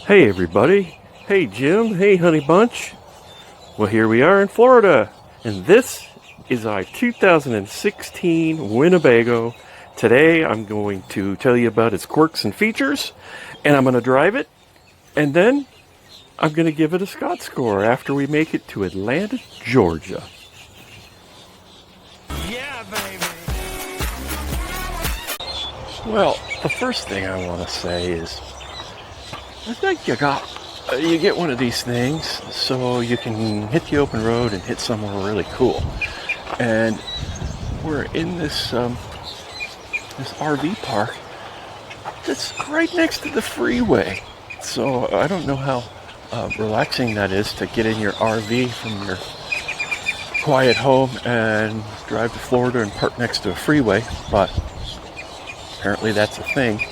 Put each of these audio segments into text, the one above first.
Hey everybody, hey Jim, hey Honey Bunch. Well, here we are in Florida, and this is our 2016 Winnebago. Today I'm going to tell you about its quirks and features, and I'm going to drive it, and then I'm going to give it a Scott score after we make it to Atlanta, Georgia. Yeah, baby. Well, the first thing I want to say is I think you get one of these things so you can hit the open road and hit somewhere really cool. And we're in this this RV park that's right next to the freeway. So I don't know how relaxing that is to get in your RV from your quiet home and drive to Florida and park next to a freeway, but apparently that's a thing.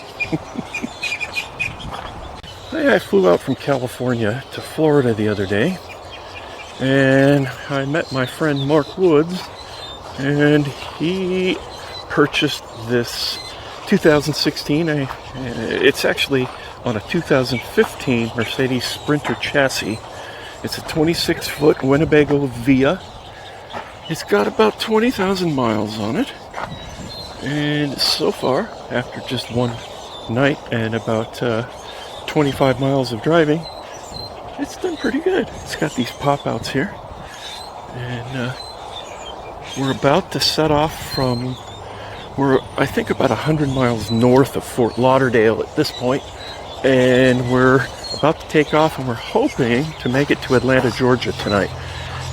I flew out from California to Florida the other day, and I met my friend Mark Woods, and he purchased this 2016. It's actually on a 2015 Mercedes Sprinter chassis. It's a 26-foot Winnebago Via. It's got about 20,000 miles on it, and so far, after just one night and about 25 miles of driving, it's done pretty good. It's got these pop-outs here, and we're about to set off from, we're I think about 100 miles north of Fort Lauderdale at this point, and we're about to take off, and we're hoping to make it to Atlanta, Georgia tonight.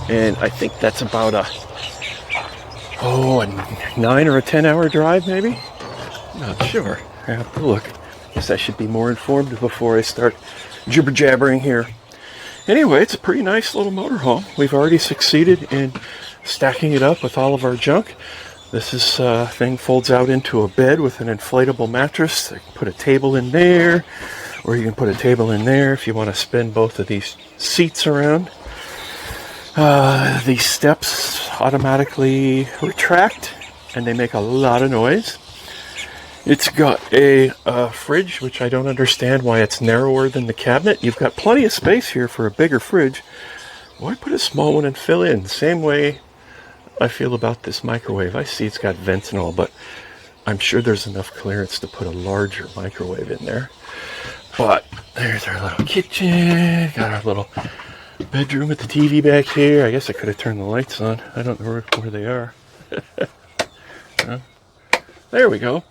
And I think that's about a 9 or a 10 hour drive, maybe? Not sure. I have to look. Guess I should be more informed before I start jibber-jabbering here. Anyway, it's a pretty nice little motorhome. We've already succeeded in stacking it up with all of our junk. This thing folds out into a bed with an inflatable mattress. I can put a table in there, or you can put a table in there if you want to spin both of these seats around. These steps automatically retract, and they make a lot of noise. It's got a fridge, which I don't understand why it's narrower than the cabinet. You've got plenty of space here for a bigger fridge. Why put a small one and fill in? Same way I feel about this microwave. I see it's got vents and all, but I'm sure there's enough clearance to put a larger microwave in there. But there's our little kitchen. Got our little bedroom with the TV back here. I guess I could have turned the lights on. I don't know where they are. There we go.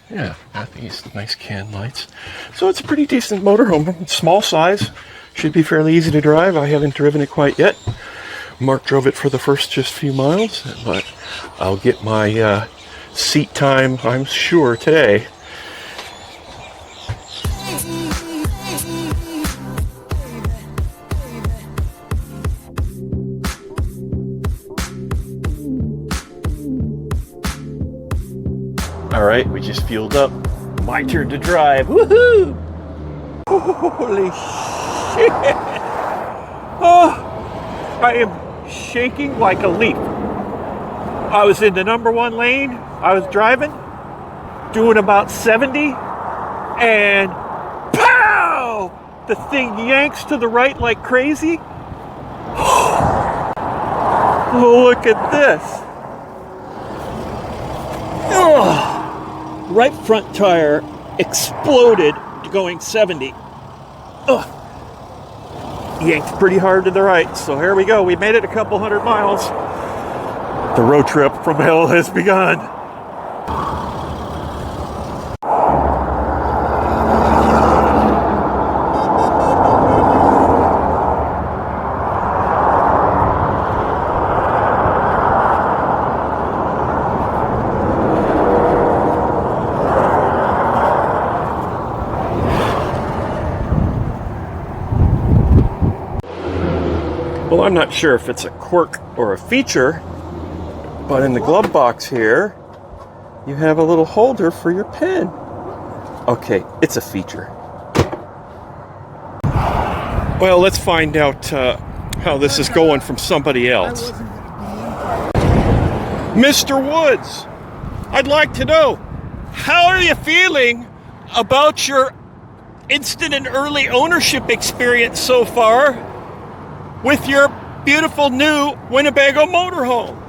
Yeah, got these nice can lights. So it's a pretty decent motorhome. Small size. Should be fairly easy to drive. I haven't driven it quite yet. Mark drove it for the first just few miles, but I'll get my seat time, I'm sure, today. All right, we just fueled up. My turn to drive. Woohoo! Holy shit! Oh, I am shaking like a leaf. I was in the number one lane. I was driving, doing about 70, and pow! The thing yanks to the right like crazy. Oh, look at this. Oh. Right front tire exploded going 70. Ugh. Yanked pretty hard to the right. So here we go. We made it a couple hundred miles. The road trip from hell has begun. Well, I'm not sure if it's a quirk or a feature, but in the glove box here, you have a little holder for your pen. Okay, it's a feature. Well, let's find out how this is going from somebody else. Mr. Woods, I'd like to know, how are you feeling about your instant and early ownership experience so far with your beautiful new Winnebago motorhome.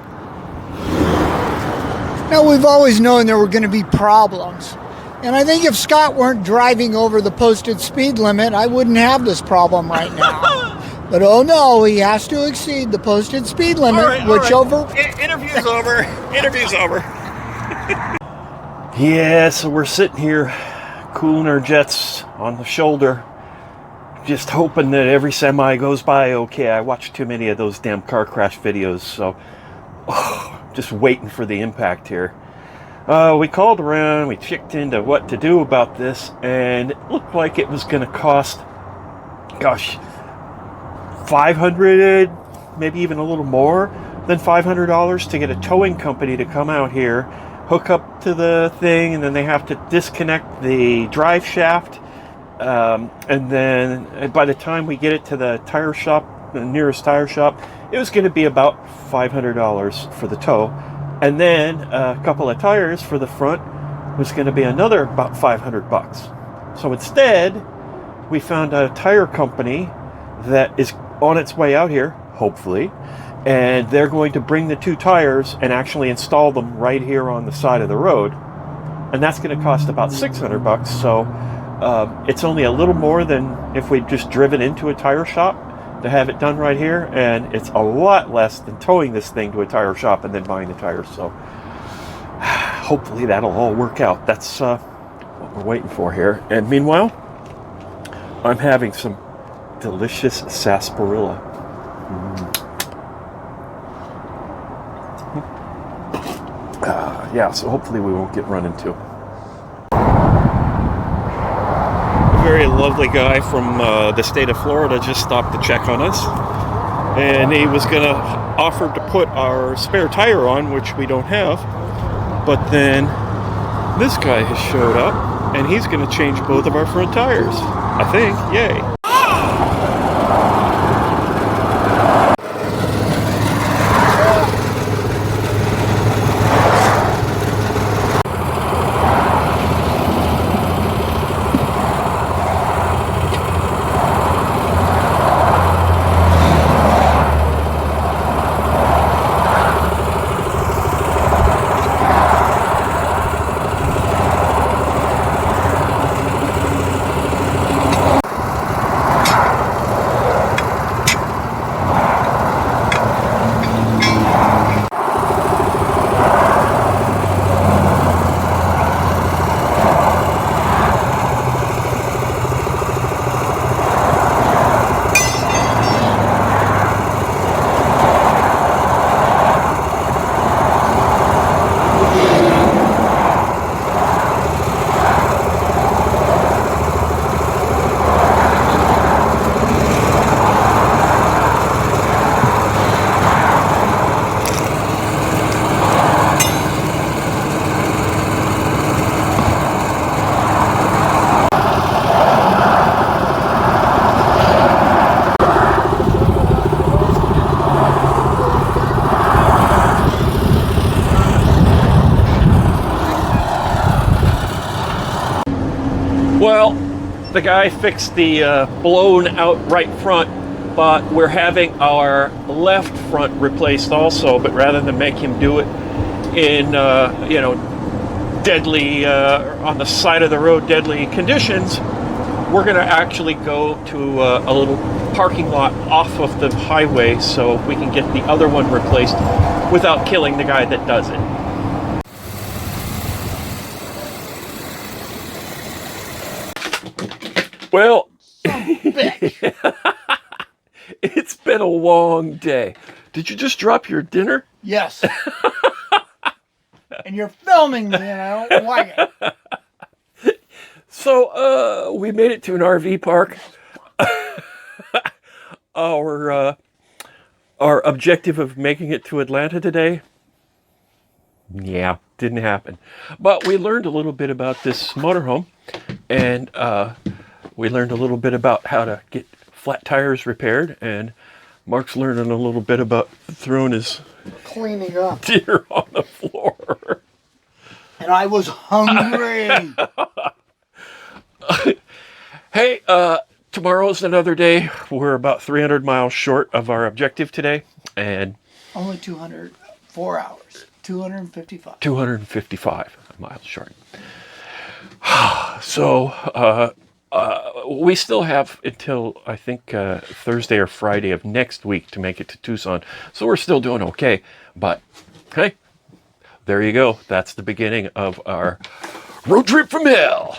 Now, we've always known there were going to be problems. And I think if Scott weren't driving over the posted speed limit, I wouldn't have this problem right now. But oh no, he has to exceed the posted speed limit, Interview's over. Interview's over. Yeah, so we're sitting here cooling our jets on the shoulder, just hoping that every semi goes by okay. I watched too many of those damn car crash videos, so just waiting for the impact here. We called around, we checked into what to do about this, and it looked like it was going to cost, gosh, $500, maybe even a little more than $500 to get a towing company to come out here, hook up to the thing, and then they have to disconnect the drive shaft, and then by the time we get it to the tire shop, the nearest tire shop, it was going to be about $500 for the tow. And then a couple of tires for the front was going to be another about $500. So instead, we found a tire company that is on its way out here, hopefully, and they're going to bring the two tires and actually install them right here on the side of the road. And that's going to cost about $600. So it's only a little more than if we'd just driven into a tire shop to have it done right here, and it's a lot less than towing this thing to a tire shop and then buying the tires. So hopefully that'll all work out. That's what we're waiting for here. And meanwhile, I'm having some delicious sarsaparilla. Yeah, so hopefully we won't get run into. Very lovely guy from the state of Florida just stopped to check on us, and he was going to offer to put our spare tire on, which we don't have, but then this guy has showed up and he's going to change both of our front tires, I think. Yay. Well, the guy fixed the blown out right front, but we're having our left front replaced also, but rather than make him do it in, deadly, on the side of the road, deadly conditions, we're going to actually go to a little parking lot off of the highway so we can get the other one replaced without killing the guy that does it. Well, it's been a long day. Did you just drop your dinner? Yes. And you're filming me and I don't like it. So, we made it to an RV park. Our objective of making it to Atlanta today, yeah, didn't happen. But we learned a little bit about this motorhome, and we learned a little bit about how to get flat tires repaired, and Mark's learning a little bit about throwing his cleaning up deer on the floor. And I was hungry. Hey, tomorrow's another day. We're about 300 miles short of our objective today, and Only 204 hours. 255. 255 miles short. So, we still have until, I think, Thursday or Friday of next week to make it to Tucson. So we're still doing okay. But, hey, there you go. That's the beginning of our road trip from hell.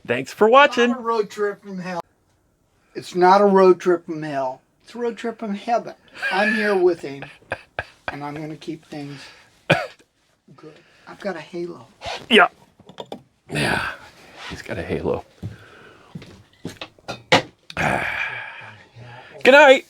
Thanks for watching. Not a road trip from hell. It's not a road trip from hell. It's a road trip from heaven. I'm here with him, and I'm going to keep things good. I've got a halo. Yeah. Yeah. He's got a halo. Good night.